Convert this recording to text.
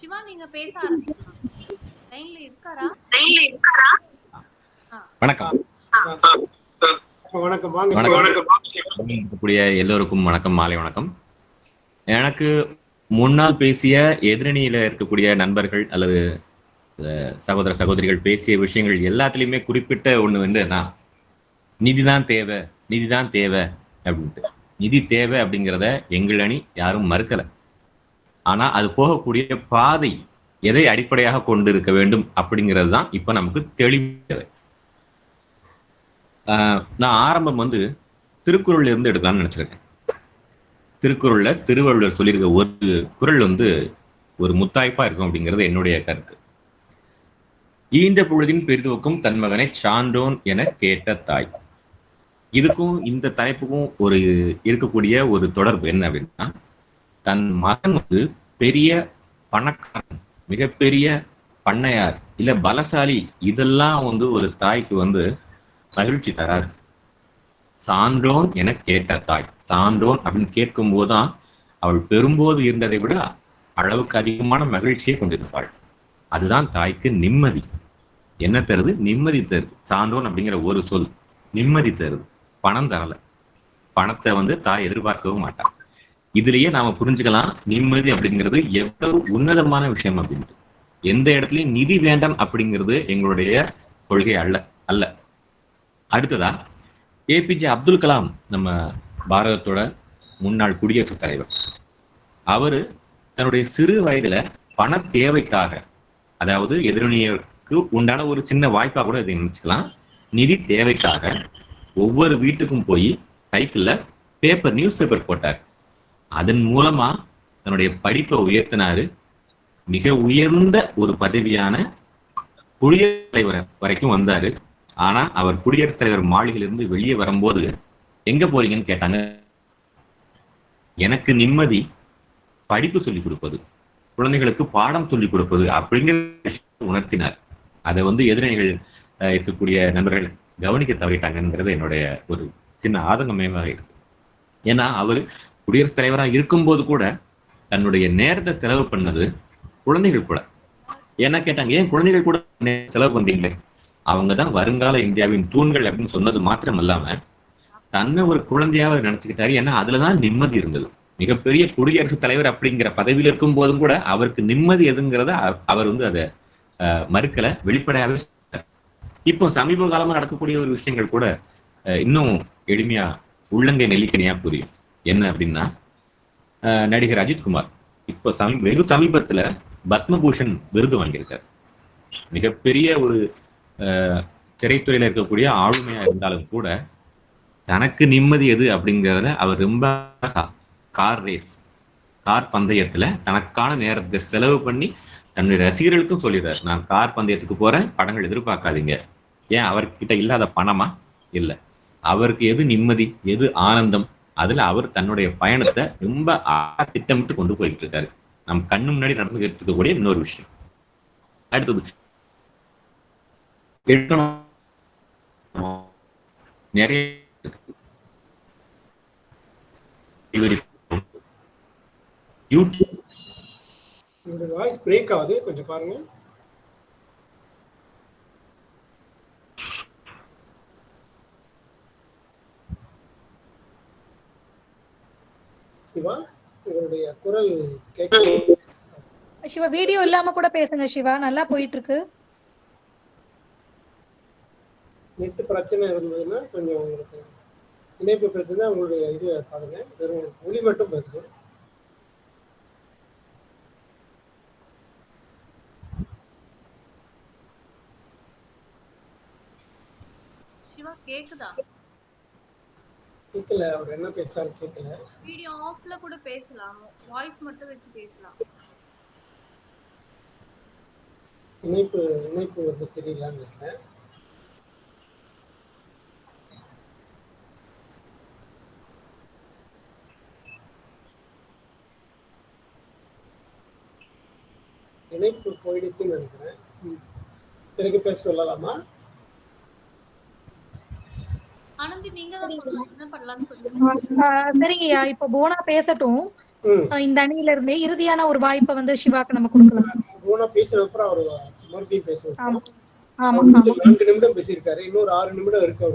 சிவா நீங்க பேச ஆரம்பிக்கலாம். லைன்ல இருக்காரா? வணக்கம். வணக்கம். எல்லோருக்கும் வணக்கம், மாலை வணக்கம். எனக்கு முன்னால் பேசிய எதிரணியில இருக்கக்கூடிய நண்பர்கள் அல்லது சகோதர சகோதரிகள் பேசிய விஷயங்கள் எல்லாத்துலயுமே குறிப்பிட்ட ஒண்ணு வந்து நிதிதான் தேவை, நிதிதான் தேவை அப்படின்ட்டு. நிதி தேவை அப்படிங்கிறத எங்கள் அணி யாரும் மறுக்கல. ஆனா அது போகக்கூடிய பாதை எதை அடிப்படையாக கொண்டு இருக்க வேண்டும் அப்படிங்கிறது தான் இப்ப நமக்கு தெளிவு தேவை. நான் ஆரம்பம் வந்து திருக்குறள்ல இருந்து எடுக்கலாம்னு நினைச்சிருக்கேன். திருக்குறள்ல திருவள்ளுவர் சொல்லியிருக்க ஒரு குறள் வந்து ஒரு முத்தாய்ப்பா இருக்கும் அப்படிங்கிறது என்னுடைய கருத்து. ஈன்ற பொழுதின் பெரிதுவக்கும் தன் மகனை சான்றோன் என கேட்ட தாய். இதுக்கும் இந்த தலைப்புக்கும் ஒரு இருக்கக்கூடிய ஒரு தொடர்பு என்ன அப்படின்னா, தன் மகன் வந்து பெரிய பணக்காரன், மிகப்பெரிய பண்ணையார், இல்ல பலசாலி, இதெல்லாம் வந்து ஒரு தாய்க்கு வந்து மகிழ்ச்சி தராது. சான்றோன் என கேட்ட தாய், சான்றோன் அப்படின்னு கேட்கும் போதுதான் அவள் பெறும்போது இருந்ததை விட அளவுக்கு அதிகமான மகிழ்ச்சியை கொண்டிருப்பாள். அதுதான் தாய்க்கு நிம்மதி. என்ன தருது? நிம்மதி தருது. சான்றோன் அப்படிங்கிற ஒரு சொல் நிம்மதி தருது. பணம் தரல. பணத்தை வந்து தாய் எதிர்பார்க்கவும் மாட்டான். இதுலயே நாம புரிஞ்சுக்கலாம் நிம்மதி அப்படிங்கிறது எவ்வளவு உன்னதமான விஷயம் அப்படின்ட்டு. எந்த இடத்துலயும் நிதி வேண்டாம் அப்படிங்கிறது எங்களுடைய கொள்கை அல்ல. அடுத்ததா ஏபிஜே அப்துல் கலாம், நம்ம பாரதத்தோட முன்னாள் குடியரசுத் தலைவர். அவரு தன்னுடைய சிறு வயதுல பண தேவைக்காக, அதாவது எதிரணியருக்கு உண்டான ஒரு சின்ன வாய்ப்பா கூட இதை நினைச்சுக்கலாம், நிதி தேவைக்காக ஒவ்வொரு வீட்டுக்கும் போய் சைக்கிள்ல நியூஸ் பேப்பர் போட்டார். அதன் மூலமா தன்னுடைய படிப்பை உயர்த்தினாரு. மிக உயர்ந்த ஒரு பதவியான குடியரசுத் தலைவர் வரைக்கும் வந்தாரு. ஆனா அவர் குடியரசுத் தலைவர் மாளிகையிலிருந்து வெளியே வரும்போது எங்க போறீங்கன்னு கேட்டாங்க. எனக்கு நிம்மதி படிப்பு சொல்லிக் கொடுப்பது, குழந்தைகளுக்கு பாடம் சொல்லிக் கொடுப்பது அப்படிங்கிற உணர்த்தினார். அதை வந்து எதிரணிகள் இருக்கக்கூடிய நண்பர்கள் கவனிக்க தவறிட்டாங்கிறது என்னுடைய ஒரு சின்ன ஆதங்கமயமாக இருக்கு. ஏன்னா அவர் குடியரசுத் தலைவராக இருக்கும்போது கூட தன்னுடைய நேரத்தை செலவு பண்ணது குழந்தைகள் கூட. ஏன்னா கேட்டாங்க, ஏன் குழந்தைகள் கூட செலவு பண்றீங்களே? அவங்கதான் வருங்கால இந்தியாவின் தூண்கள் அப்படின்னு சொன்னது மாத்திரம் இல்லாம தன்னை ஒரு குழந்தையாக நினைச்சுக்கிட்டாரு. ஏன்னா அதுலதான் நிம்மதி இருந்தது. மிகப்பெரிய குடியரசுத் தலைவர் அப்படிங்கிற பதவியில் இருக்கும் போதும் கூட அவருக்கு நிம்மதி எதுங்கிறத அவர் வந்து அதை மறுக்கல, வெளிப்படையாகவே. இப்போ சமீப காலமா நடக்கக்கூடிய ஒரு விஷயங்கள் கூட இன்னும் எளிமையா உள்ளங்கை நெல்லிக்கனியா புரியும். என்ன அப்படின்னா, நடிகர் அஜித்குமார் இப்போ வெகு சமீபத்துல பத்மபூஷன் விருது வாங்கியிருக்காரு. மிகப்பெரிய ஒரு திரைத்துறையில இருக்கக்கூடிய ஆளுமையா இருந்தாலும் கூட தனக்கு நிம்மதி எது அப்படிங்கிறதுல அவர் ரொம்ப கார் பந்தயத்துல தனக்கான நேரத்தை செலவு பண்ணி தன்னுடைய ரசிகர்களுக்கும் சொல்லிடுறாரு, நான் கார் பந்தயத்துக்கு போறேன், படங்கள் எதிர்பார்க்காதீங்க. ஏன் அவர்கிட்ட இல்லாத பணமா? இல்லை, அவருக்கு எது நிம்மதி, எது ஆனந்தம், அதுல அவர் தன்னுடைய பயணத்தை ரொம்ப திட்டமிட்டு கொண்டு போயிட்டு இருக்காரு. நம் கண்ணு முன்னாடி நடந்துகிட்டு இருக்கக்கூடிய இன்னொரு விஷயம். அடுத்தது நிறைய வாய்ஸ் பிரேக் ஆகுது, கொஞ்சம் பாருங்க. சிவா, உங்களுடைய குரல் கேட்க. சிவா வீடியோ இல்லாம கூட பேசுங்க சிவா, நல்லா போயிட்டு இருக்கு. நெட் பிரச்சனை இருந்ததுன்னா கொஞ்சம் உங்களுக்கு இணைப்பு பிரச்சனை, உங்களுடைய இது பாருங்க, வெறும் ஒளி மட்டும் பேசுங்க. சிவா கேக்குதா? கேட்கல, அவர் என்ன பேசுறாரு கேட்கல. வீடியோ ஆஃப்ல கூட பேசலாம், வாய்ஸ் மட்டும் வச்சு பேசலாம். இணைப்பு வந்து சரியில்லைன்னு நினைக்கிறேன். இணைப்பு போயிடுச்சுன்னு நினைக்கிறேன். பிறகு பேச சொல்லலாமா? ஆனந்தி, நீங்க தான் சொல்லலாம், என்ன பண்ணலாம்னு சொல்லுங்க. சரிங்கய்யா, இப்ப போனா பேசட்டும். இந்த அணியில இருந்தே இறுதியான ஒரு வாய்ப்பை வந்து சிவாக்கு நம்ம கொடுக்கலாம். போனா பேசுற அப்புறம் அவர் மறுபடியும் பேசுவோம். ஆமா ஆமா அவர் ஆமா 4 நிமிடம் பேசியிருக்காரு, இன்னொரு 6 நிமிடம் இருக்கு.